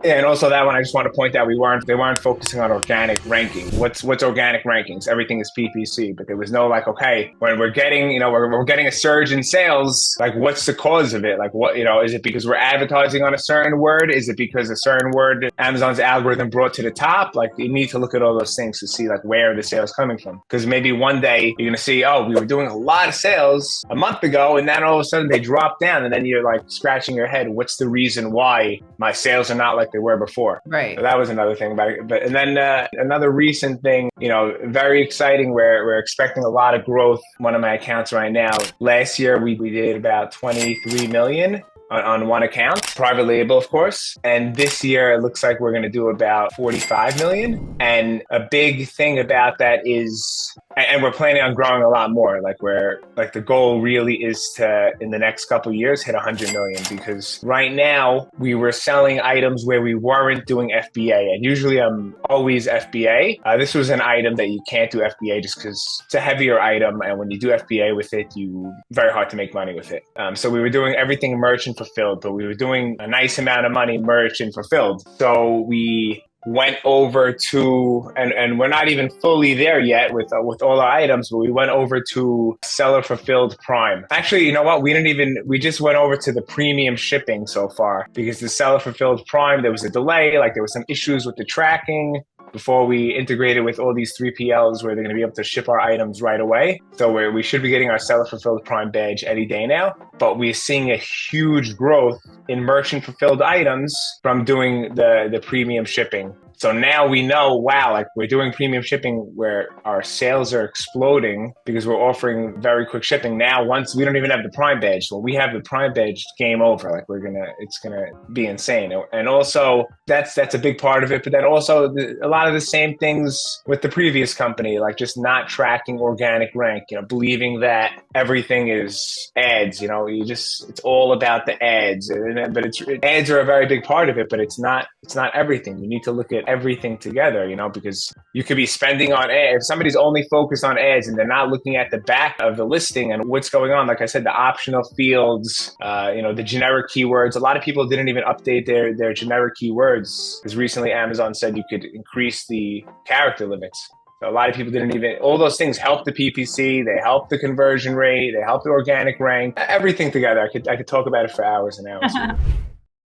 Yeah, and also that one, I just want to point out they weren't focusing on organic ranking. What's organic rankings? Everything is PPC, but there was no like, okay, when we're getting, we're getting a surge in sales, like what's the cause of it? Like what, is it because we're advertising on a certain word? Is it because a certain word Amazon's algorithm brought to the top? Like you need to look at all those things to see like where the sales coming from. Because maybe one day you're going to see, oh, we were doing a lot of sales a month ago, and then all of a sudden they drop down, and then you're like scratching your head. What's the reason why my sales are not like they were before? Right. So that was another thing about it. But and then another recent thing, very exciting. We're expecting a lot of growth. One of my accounts right now. Last year we did about 23 million. On one account, private label, of course. And this year, it looks like we're going to do about 45 million. And a big thing about that is, and we're planning on growing a lot more. The goal really is to, in the next couple of years, hit 100 million. Because right now, we were selling items where we weren't doing FBA. And usually I'm always FBA. This was an item that you can't do FBA just because it's a heavier item. And when you do FBA with it, very hard to make money with it. So we were doing everything merchant fulfilled, but we were doing a nice amount of money merchant fulfilled. So we went over to, and we're not even fully there yet with all our items, but we went over to seller fulfilled prime. Actually, you know what? We just went over to the premium shipping so far, because the seller fulfilled prime, there was a delay, like there was some issues with the tracking before we integrated with all these 3PLs where they're going to be able to ship our items right away. So we should be getting our seller fulfilled prime badge any day now, but we're seeing a huge growth in merchant fulfilled items from doing the premium shipping. So now we know, wow, like we're doing premium shipping where our sales are exploding because we're offering very quick shipping. Now, once we don't even have the Prime badge, when we have the Prime badge, game over. Like it's gonna be insane. And also that's a big part of it. But then also a lot of the same things with the previous company, like just not tracking organic rank, believing that everything is ads, it's all about the ads. But ads are a very big part of it, but it's not everything. You need to look at everything together, because you could be spending on ads. If somebody's only focused on ads and they're not looking at the back of the listing and what's going on, like I said, the optional fields, the generic keywords. A lot of people didn't even update their generic keywords because recently Amazon said you could increase the character limits. So a lot of people all those things help the PPC, they help the conversion rate, they help the organic rank, everything together. I could talk about it for hours and hours.